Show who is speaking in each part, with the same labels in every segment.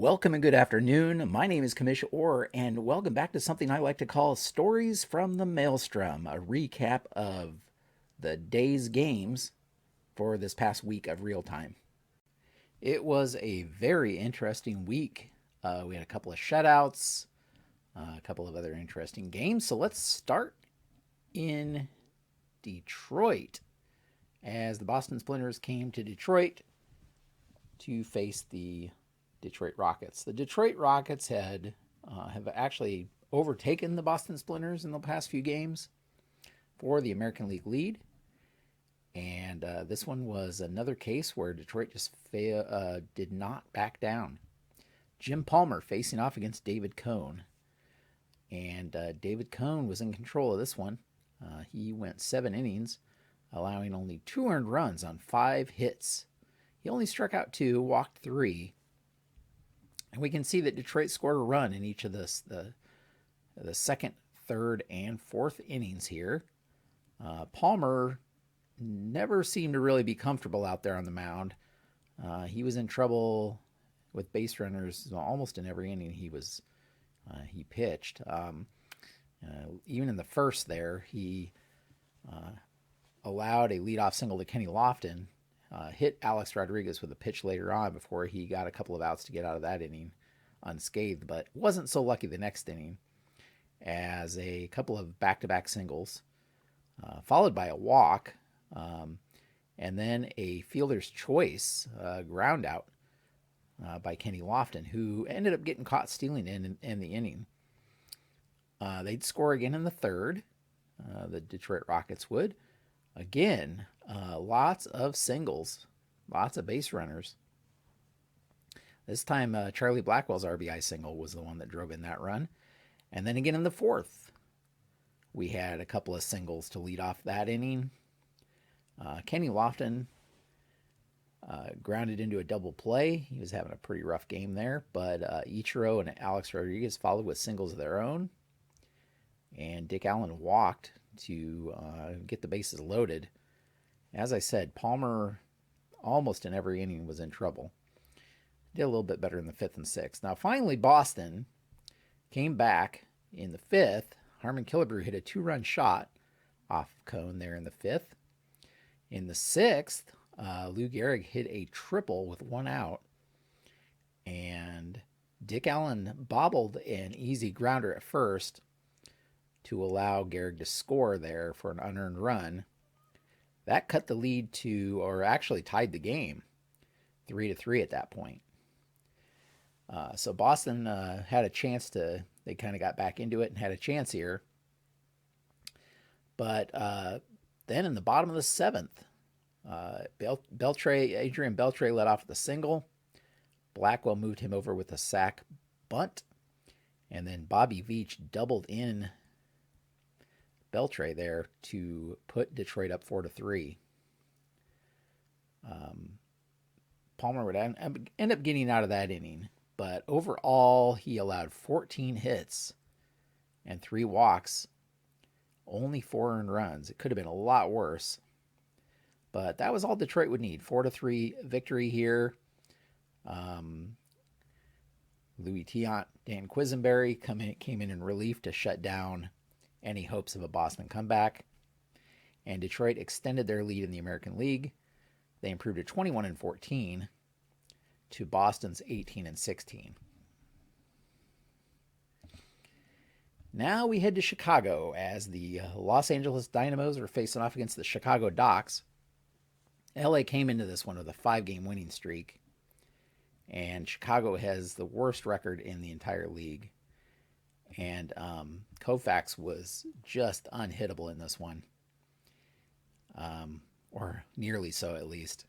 Speaker 1: Welcome and good afternoon. My name is Kamish Orr, and welcome back to something I like to call Stories from the Maelstrom, a recap of the day's games for this past week of real time. It was a very interesting week. We had a couple of shutouts, a couple of other interesting games. So let's start in Detroit as the Boston Splinters came to Detroit to face the Detroit Rockets. The Detroit Rockets have actually overtaken the Boston Splinters in the past few games for the American League lead. And this one was another case where Detroit just did not back down. Jim Palmer facing off against David Cone. And David Cone was in control of this one. He went 7 innings, allowing only 2 earned runs on 5 hits. He only struck out 2, walked 3. And we can see that Detroit scored a run in each of the second, third, and fourth innings here. Palmer never seemed to really be comfortable out there on the mound. He was in trouble with base runners almost in every inning he pitched. Even in the first there, he allowed a leadoff single to Kenny Lofton, hit Alex Rodriguez with a pitch later on before he got a couple of outs to get out of that inning unscathed, but wasn't so lucky the next inning as a couple of back-to-back singles, followed by a walk, and then a fielder's choice ground out by Kenny Lofton, who ended up getting caught stealing in the inning. They'd score again in the third, the Detroit Rockets would. Again, lots of singles, lots of base runners. This time, Charlie Blackwell's RBI single was the one that drove in that run. And then again in the fourth, we had a couple of singles to lead off that inning. Kenny Lofton grounded into a double play. He was having a pretty rough game there, but Ichiro and Alex Rodriguez followed with singles of their own. And Dick Allen walked to get the bases loaded. As I said, Palmer almost in every inning was in trouble. Did a little bit better in the fifth and sixth. Now finally Boston came back in the fifth. Harmon Killebrew hit a 2-run shot off Cone there in the fifth. In the sixth, Lou Gehrig hit a triple with 1 out. And Dick Allen bobbled an easy grounder at first to allow Gehrig to score there for an unearned run. That cut the lead to, or actually tied the game, 3-3 at that point. So Boston had a chance they kind of got back into it and had a chance here. But then in the bottom of the seventh, Adrian Beltre led off with a single. Blackwell moved him over with a sac bunt. And then Bobby Veach doubled in Beltre there to put Detroit up 4-3. Palmer would end up getting out of that inning, but overall he allowed 14 hits and 3 walks, only 4 earned runs. It could have been a lot worse, but that was all Detroit would need. 4-3 victory here. Louis Tiant, Dan Quisenberry came in relief to shut down any hopes of a Boston comeback. And Detroit extended their lead in the American League. They improved to 21-14 to Boston's 18-16. Now we head to Chicago as the Los Angeles Dynamos were facing off against the Chicago Docs. LA came into this one with a 5-game winning streak. And Chicago has the worst record in the entire league. And Koufax was just unhittable in this one, or nearly so at least.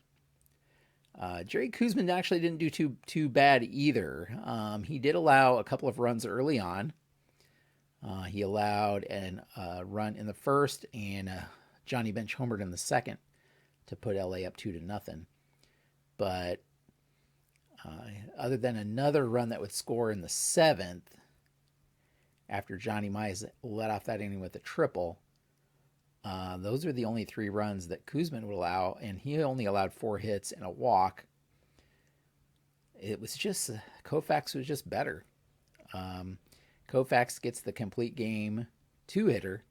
Speaker 1: Jerry Koosman actually didn't do too bad either. He did allow a couple of runs early on. He allowed a run in the first and Johnny Bench homered in the second to put LA up 2-0. But other than another run that would score in the seventh, after Johnny Mize let off that inning with a triple, those are the only 3 runs that Koosman would allow, and he only allowed 4 hits and a walk. it was just Koufax was just better. Um, Koufax gets the complete game two-hitter.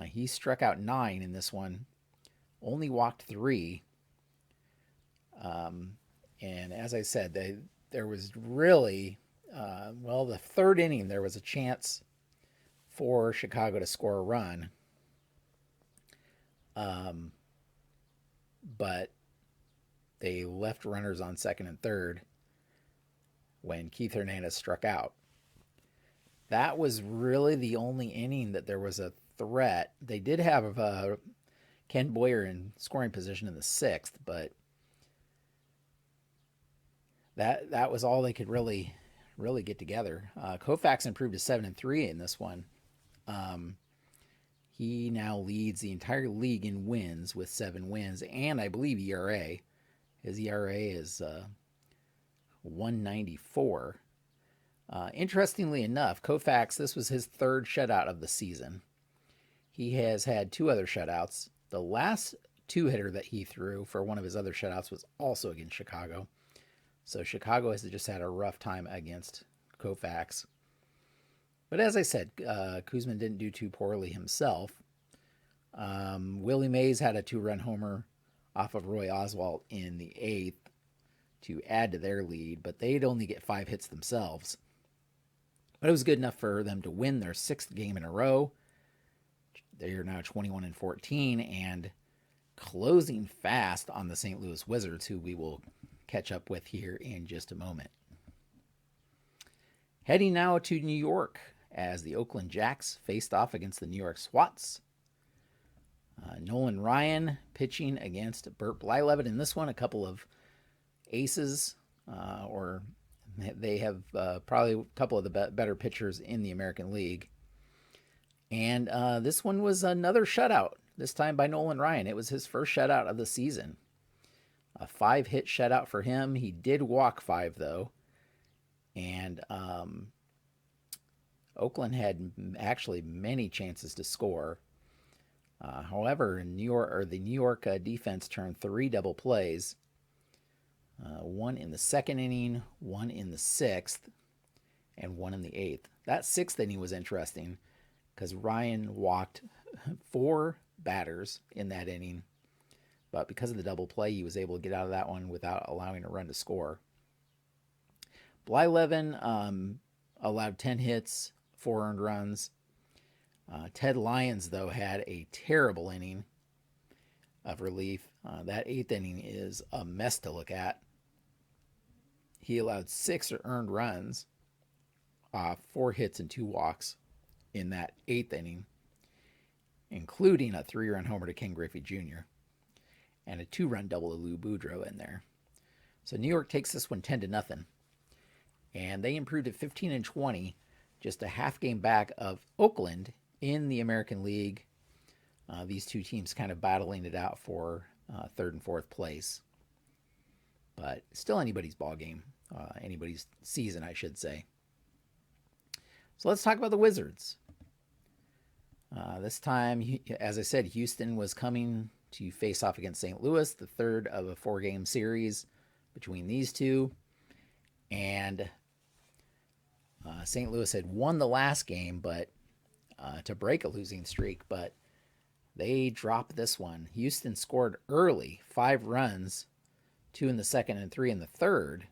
Speaker 1: He struck out 9 in this one, only walked 3. And as I said, there was really, the third inning, there was a chance for Chicago to score a run. But they left runners on second and third when Keith Hernandez struck out. That was really the only inning that there was a threat. They did have Ken Boyer in scoring position in the 6th, but that was all they could really get together. Koufax improved to 7-3 in this one. He now leads the entire league in wins with 7 wins, and I believe ERA. His ERA is 194. Interestingly enough, Koufax, this was his 3rd shutout of the season. He has had 2 other shutouts. The last two-hitter that he threw for one of his other shutouts was also against Chicago. So Chicago has just had a rough time against Koufax. But as I said, Koosman didn't do too poorly himself. Willie Mays had a 2-run homer off of Roy Oswalt in the 8th to add to their lead, but they'd only get 5 hits themselves. But it was good enough for them to win their 6th game in a row. They are now 21-14 and closing fast on the St. Louis Wizards, who we will catch up with here in just a moment. Heading now to New York as the Oakland Jacks faced off against the New York Swats. Nolan Ryan pitching against Burt Blyleven. In this one, a couple of aces, or they have probably a couple of the better pitchers in the American League. And this one was another shutout, this time by Nolan Ryan. It was his first shutout of the season. A 5-hit shutout for him. He did walk 5, though. And Oakland had actually many chances to score. However, in the New York defense turned 3 double plays. One in the 2nd inning, one in the 6th, and one in the 8th. That 6th inning was interesting because Ryan walked 4 batters in that inning. But because of the double play, he was able to get out of that one without allowing a run to score. Blyleven allowed 10 hits, 4 earned runs. Ted Lyons, though, had a terrible inning of relief. That 8th inning is a mess to look at. He allowed 6 earned runs, 4 hits and 2 walks in that 8th inning, including a 3-run homer to Ken Griffey Jr. and a 2-run double to Lou Boudreau in there. So New York takes this one 10-0, and they improved to 15-20, just a half game back of Oakland in the American League. These two teams kind of battling it out for 3rd and 4th place. But still anybody's ball game, anybody's season, I should say. So let's talk about the Wizards. This time, as I said, Houston was coming to face off against St. Louis, the 3rd of a 4-game series between these two. And St. Louis had won the last game, but to break a losing streak, but they dropped this one. Houston scored early, 5 runs, 2 in the 2nd and 3 in the 3rd,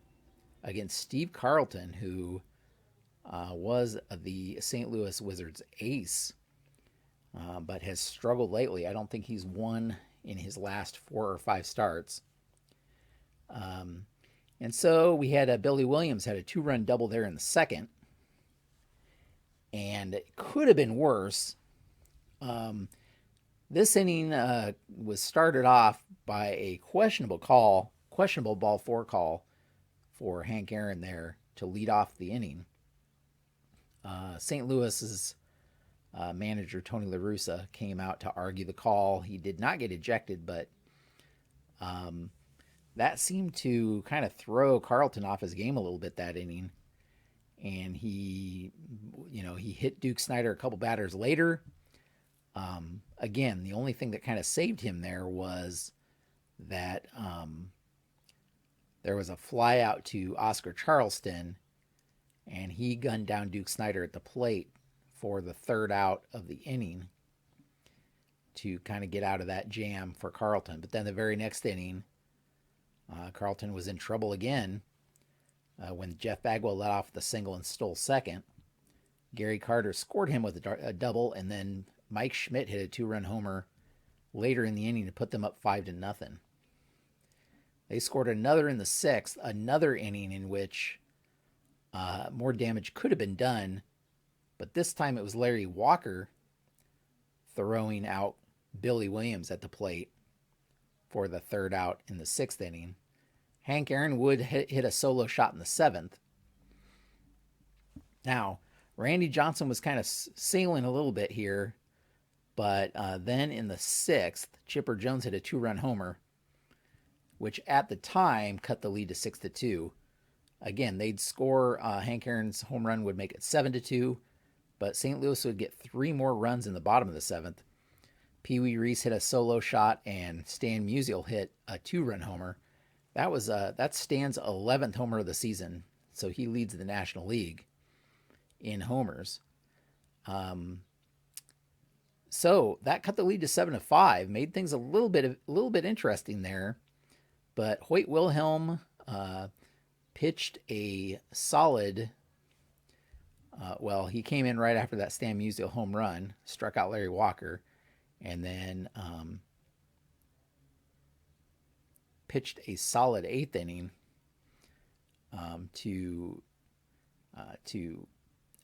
Speaker 1: against Steve Carlton, who was the St. Louis Wizards ace, but has struggled lately. I don't think he's won in his last 4 or 5 starts. And so we had Billy Williams had a 2-run double there in the 2nd. And it could have been worse. This inning was started off by a questionable ball 4 call for Hank Aaron there to lead off the inning. St. Louis's manager, Tony La Russa, came out to argue the call. He did not get ejected, but that seemed to kind of throw Carlton off his game a little bit that inning. And he hit Duke Snider a couple batters later. Again, the only thing that kind of saved him there was that there was a fly out to Oscar Charleston, and he gunned down Duke Snyder at the plate for the third out of the inning to kind of get out of that jam for Carlton. But then the very next inning, Carlton was in trouble again when Jeff Bagwell let off the single and stole second. Gary Carter scored him with a double, and then Mike Schmidt hit a two-run homer later in the inning to put them up 5-0. They scored another in the sixth, another inning in which more damage could have been done, but this time it was Larry Walker throwing out Billy Williams at the plate for the third out in the sixth inning. Hank Aaron Wood hit a solo shot in the seventh. Now, Randy Johnson was kind of sailing a little bit here, but then in the sixth, Chipper Jones hit a two-run homer, which at the time cut the lead to 6-2. Again, they'd score. Hank Aaron's home run would make it 7-2, but St. Louis would get 3 more runs in the bottom of the seventh. Pee Wee Reese hit a solo shot, and Stan Musial hit a two-run homer. That's Stan's 11th homer of the season, so he leads the National League in homers. So that cut the lead to 7-5, made things a little bit interesting there. But Hoyt Wilhelm pitched a solid. He came in right after that Stan Musial home run, struck out Larry Walker, and then pitched a solid eighth inning to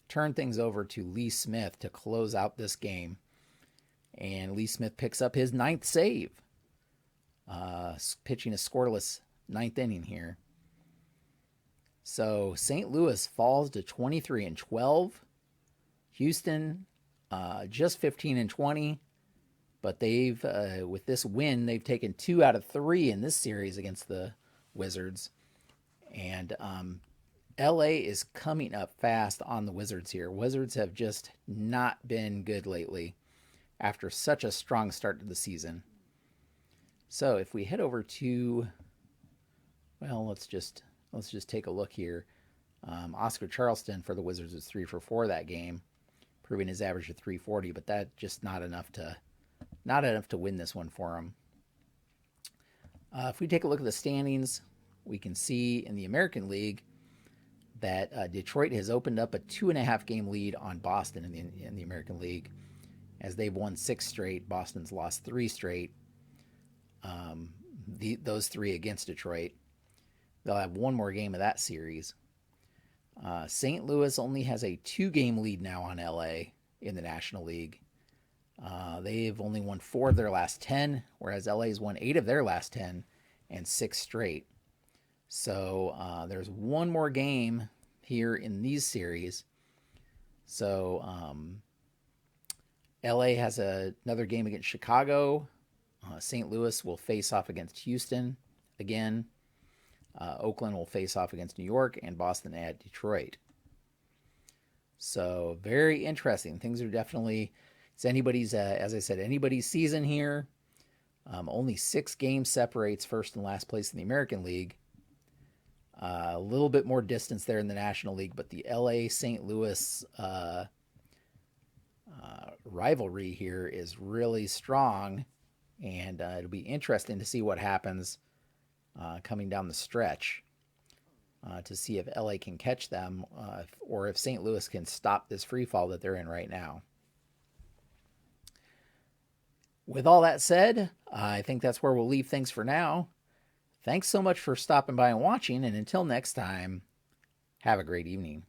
Speaker 1: turn things over to Lee Smith to close out this game. And Lee Smith picks up his 9th save, pitching a scoreless 9th inning here. So St. Louis falls to 23-12. Houston just 15-20. But they've, with this win, they've taken 2 out of 3 in this series against the Wizards. And LA is coming up fast on the Wizards here. Wizards have just not been good lately after such a strong start to the season. So if we head over to, let's just take a look here. Oscar Charleston for the Wizards is 3 for 4 that game, proving his average of 340, but that's just not enough to win this one for him. If we take a look at the standings, we can see in the American League that Detroit has opened up a 2.5 game lead on Boston in the American League, as they've won 6 straight. Boston's lost 3 straight. Those 3 against Detroit. They'll have 1 more game of that series. St. Louis only has a 2-game lead now on LA in the National League. They've only won 4 of their last 10, whereas LA's won 8 of their last 10 and 6 straight. So there's 1 more game here in these series. So LA has another game against Chicago. St. Louis will face off against Houston again. Oakland will face off against New York, and Boston at Detroit. So very interesting. Things are definitely, it's anybody's, as I said, anybody's season here. Only 6 games separates first and last place in the American League. A little bit more distance there in the National League, but the LA-St. Louis rivalry here is really strong, and it'll be interesting to see what happens coming down the stretch to see if LA can catch them or if St. Louis can stop this free fall that they're in right now. With all that said, I think that's where we'll leave things for now. Thanks so much for stopping by and watching, and until next time, have a great evening.